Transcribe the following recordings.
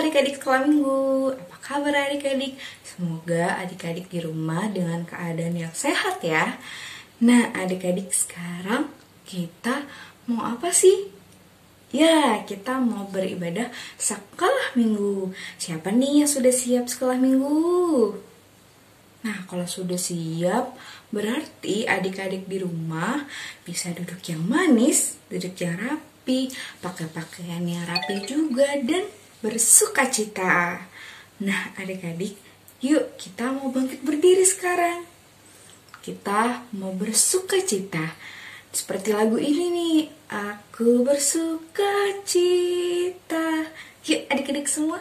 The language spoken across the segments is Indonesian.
adik-adik sekolah minggu. Apa kabar adik-adik? Semoga adik-adik di rumah dengan keadaan yang sehat ya. Nah adik-adik, sekarang kita mau apa sih? Ya, kita mau beribadah sekolah minggu. Siapa nih yang sudah siap sekolah minggu? Nah, kalau sudah siap, berarti adik-adik di rumah bisa duduk yang manis, duduk yang rapi, pakai pakaian yang rapi juga, dan bersuka cita. Nah, adik-adik, yuk kita mau bangkit berdiri sekarang. Kita mau bersuka cita. Seperti lagu ini nih, aku bersuka cita. Yuk adik-adik semua.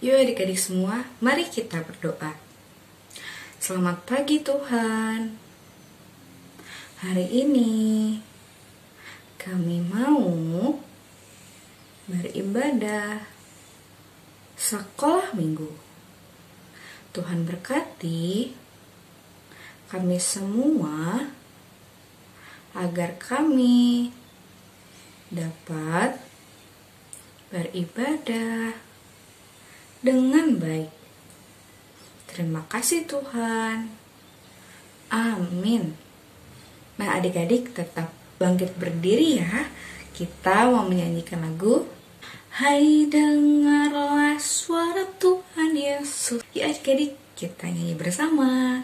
Yuk adik-adik semua, mari kita berdoa. Selamat pagi Tuhan. Hari ini kami mau beribadah sekolah minggu. Tuhan berkati kami semua agar kami dapat beribadah dengan baik. Terima kasih Tuhan. Amin. Nah adik-adik tetap bangkit berdiri ya. Kita mau menyanyikan lagu Hai dengarlah suara Tuhan Yesus. Ya adik-adik, kita nyanyi bersama.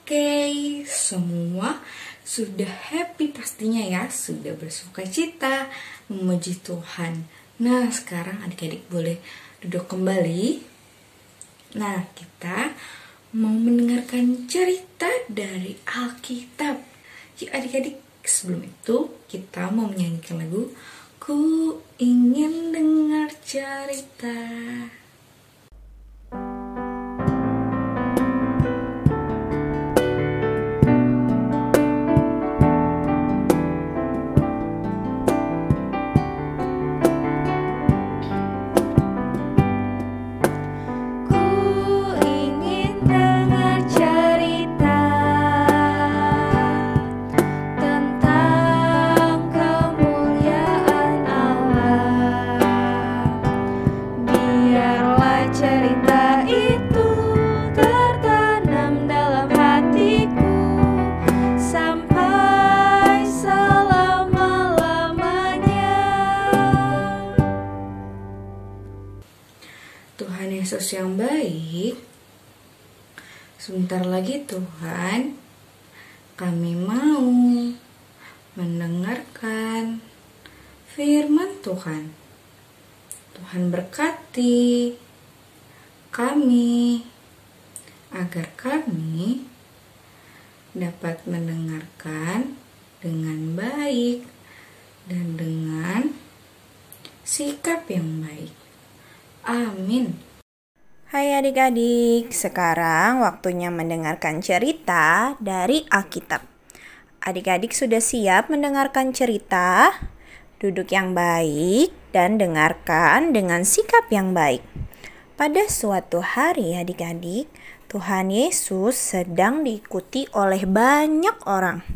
Oke, semua sudah happy pastinya ya, sudah bersuka cita, memuji Tuhan. Nah, sekarang adik-adik boleh duduk kembali. Nah, kita mau mendengarkan cerita dari Alkitab. Yuk adik-adik, sebelum itu kita mau menyanyikan lagu Ku ingin dengar cerita. Tuhan Yesus yang baik, sebentar lagi Tuhan kami mau mendengarkan firman Tuhan. Tuhan berkati kami agar kami dapat mendengarkan dengan baik dan dengan sikap yang baik. Amin. Hai adik-adik, sekarang waktunya mendengarkan cerita dari Alkitab. Adik-adik sudah siap mendengarkan cerita? Duduk yang baik dan dengarkan dengan sikap yang baik. Pada suatu hari adik-adik, Tuhan Yesus sedang diikuti oleh banyak orang.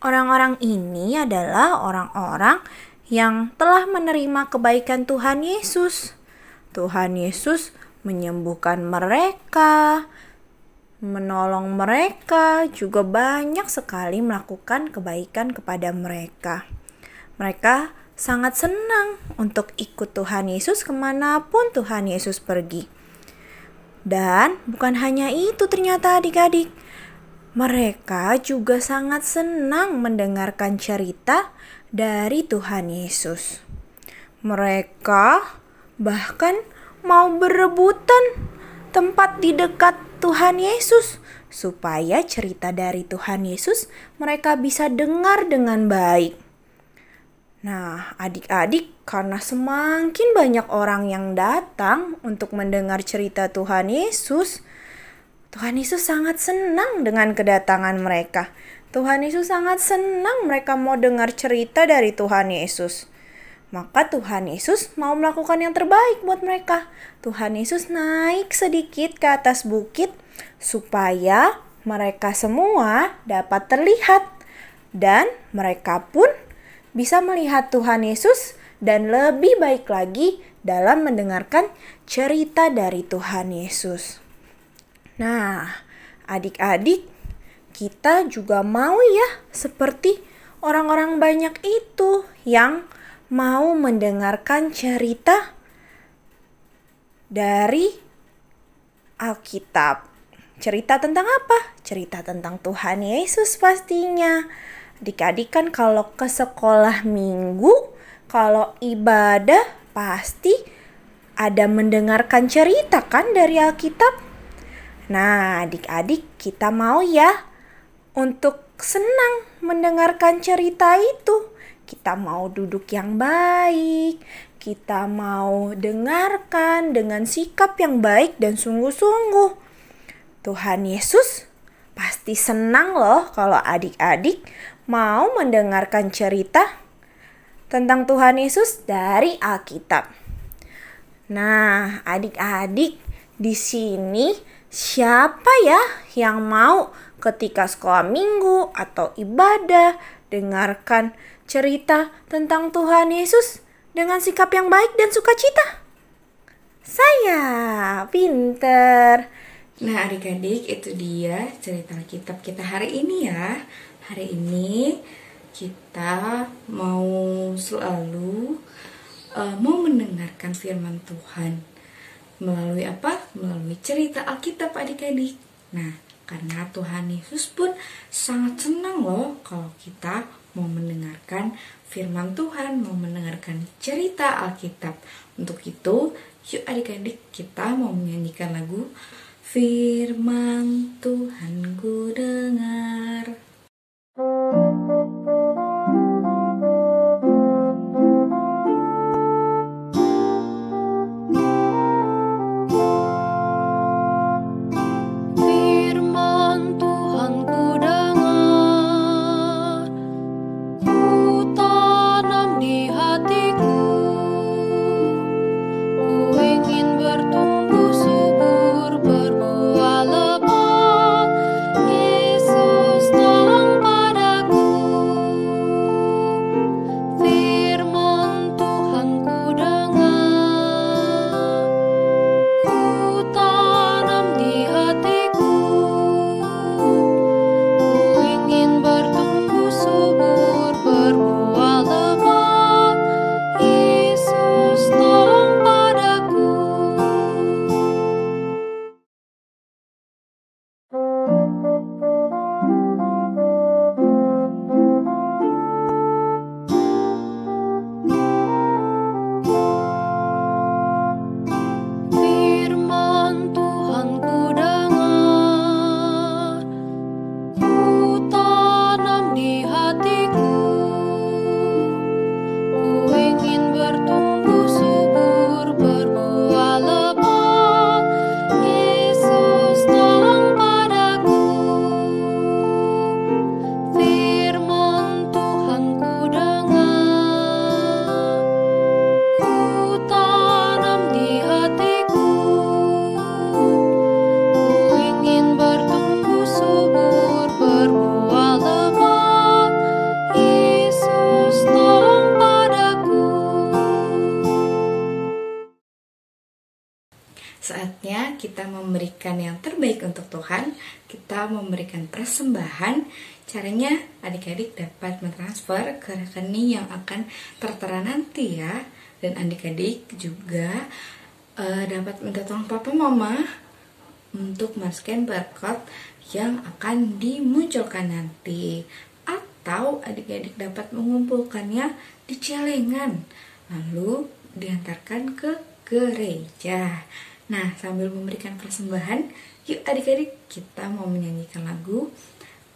Orang-orang ini adalah orang-orang yang telah menerima kebaikan Tuhan Yesus. Tuhan Yesus menyembuhkan mereka, menolong mereka, juga banyak sekali melakukan kebaikan kepada mereka. Mereka sangat senang untuk ikut Tuhan Yesus kemanapun Tuhan Yesus pergi. Dan bukan hanya itu ternyata adik-adik. Mereka juga sangat senang mendengarkan cerita dari Tuhan Yesus. Mereka bahkan mau berebutan tempat di dekat Tuhan Yesus supaya cerita dari Tuhan Yesus mereka bisa dengar dengan baik. Nah, adik-adik, karena semakin banyak orang yang datang untuk mendengar cerita Tuhan Yesus sangat senang dengan kedatangan mereka. Tuhan Yesus sangat senang mereka mau dengar cerita dari Tuhan Yesus. Maka Tuhan Yesus mau melakukan yang terbaik buat mereka. Tuhan Yesus naik sedikit ke atas bukit supaya mereka semua dapat terlihat. Dan mereka pun bisa melihat Tuhan Yesus dan lebih baik lagi dalam mendengarkan cerita dari Tuhan Yesus. Nah, adik-adik, kita juga mau ya seperti orang-orang banyak itu yang mau mendengarkan cerita dari Alkitab. Cerita tentang apa? Cerita tentang Tuhan Yesus pastinya. Adik-adik kan kalau ke sekolah minggu, kalau ibadah pasti ada mendengarkan cerita kan dari Alkitab. Nah, adik-adik kita mau ya untuk senang mendengarkan cerita itu. Kita mau duduk yang baik, kita mau dengarkan dengan sikap yang baik dan sungguh-sungguh. Tuhan Yesus pasti senang loh kalau adik-adik mau mendengarkan cerita tentang Tuhan Yesus dari Alkitab. Nah, adik-adik, di sini siapa ya yang mau ketika sekolah minggu atau ibadah dengarkan cerita tentang Tuhan Yesus dengan sikap yang baik dan sukacita? Saya, pinter. Nah adik-adik, itu dia cerita Alkitab kita hari ini ya. Hari ini kita mau selalu mau mendengarkan firman Tuhan. Melalui apa? Melalui cerita Alkitab adik-adik. Nah, karena Tuhan Yesus pun sangat senang loh kalau kita mau mendengarkan firman Tuhan, mau mendengarkan cerita Alkitab. Untuk itu, yuk adik-adik kita mau menyanyikan lagu Firman Tuhan ku dengar. Yesus saatnya kita memberikan yang terbaik untuk Tuhan. Kita memberikan persembahan. Caranya adik-adik dapat mentransfer ke rekening yang akan tertera nanti ya. Dan adik-adik juga dapat minta tolong papa mama untuk men-scan barcode yang akan dimunculkan nanti. Atau adik-adik dapat mengumpulkannya di celengan, lalu diantarkan ke gereja. Nah, sambil memberikan persembahan, yuk adik-adik kita mau menyanyikan lagu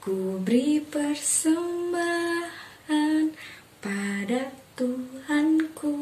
Ku beri persembahan pada Tuhanku.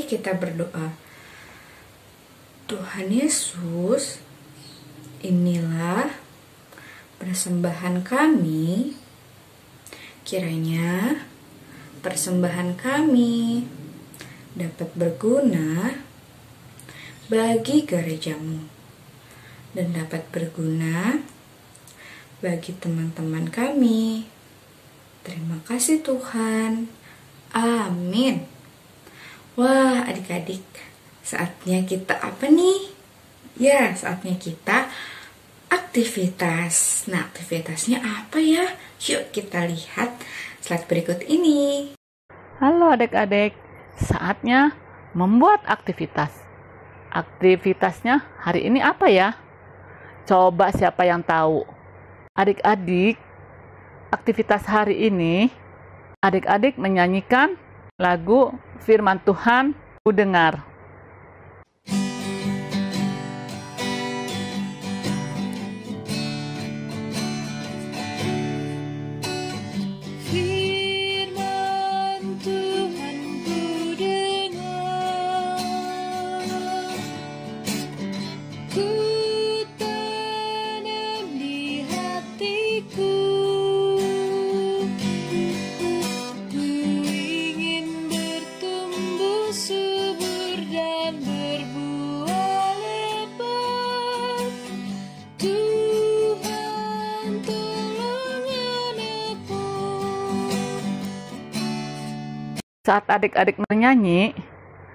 Kita berdoa. Tuhan Yesus, inilah persembahan kami. Kiranya persembahan kami dapat berguna bagi gerejamu dan dapat berguna bagi teman-teman kami. Terima kasih Tuhan. Amin. Wah, adik-adik, saatnya kita apa nih? Ya, saatnya kita aktivitas. Nah, aktivitasnya apa ya? Yuk kita lihat slide berikut ini. Halo adik-adik, saatnya membuat aktivitas. Aktivitasnya hari ini apa ya? Coba siapa yang tahu? Adik-adik, aktivitas hari ini, adik-adik menyanyikan lagu Firman Tuhan Ku Dengar. Firman Tuhan ku dengar, ku tanam di hatiku. Saat adik-adik menyanyi,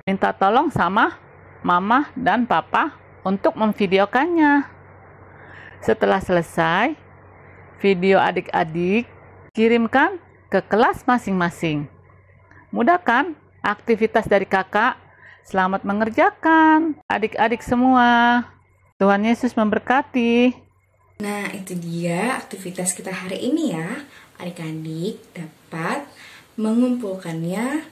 minta tolong sama mama dan papa untuk memvideokannya. Setelah selesai, video adik-adik kirimkan ke kelas masing-masing. Mudah kan aktivitas dari kakak? Selamat mengerjakan adik-adik semua. Tuhan Yesus memberkati. Nah, itu dia aktivitas kita hari ini ya. Adik-adik dapat mengumpulkannya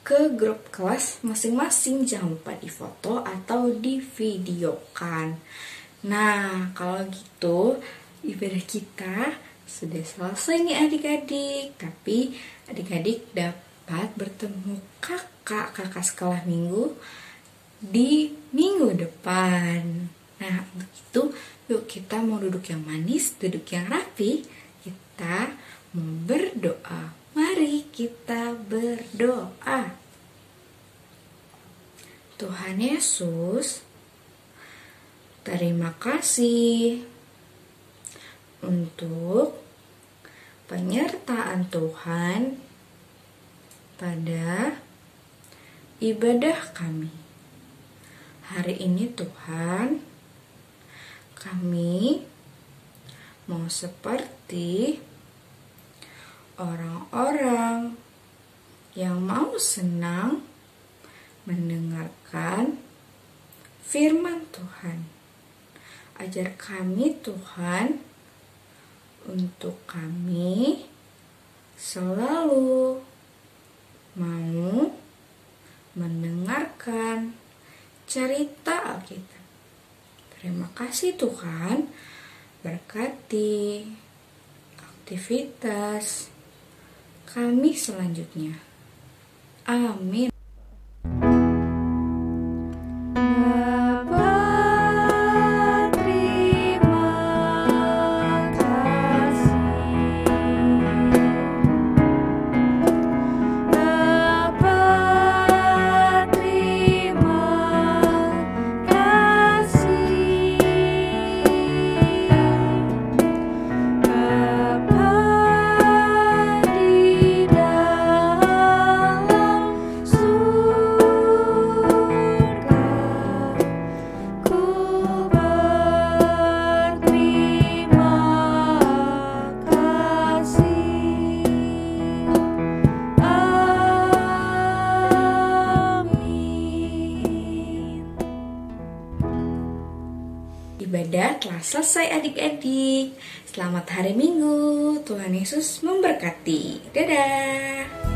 ke grup kelas masing-masing. Jangan lupa difoto atau divideokan. Nah, kalau gitu ibadah kita sudah selesai nih adik-adik. Tapi adik-adik dapat bertemu kakak sekolah minggu di minggu depan. Nah, untuk itu yuk kita mau duduk yang manis, duduk yang rapi. Kita mau berdoa. Mari kita berdoa. Tuhan Yesus, terima kasih untuk penyertaan Tuhan pada ibadah kami. Hari ini Tuhan, kami mau seperti orang-orang yang mau senang mendengarkan firman Tuhan. Ajar kami Tuhan, untuk kami selalu mau mendengarkan cerita Alkitab. Terima kasih Tuhan, berkati aktivitas kami selanjutnya. Amin. Ibadah telah selesai adik-adik. Selamat hari Minggu. Tuhan Yesus memberkati. Dadah.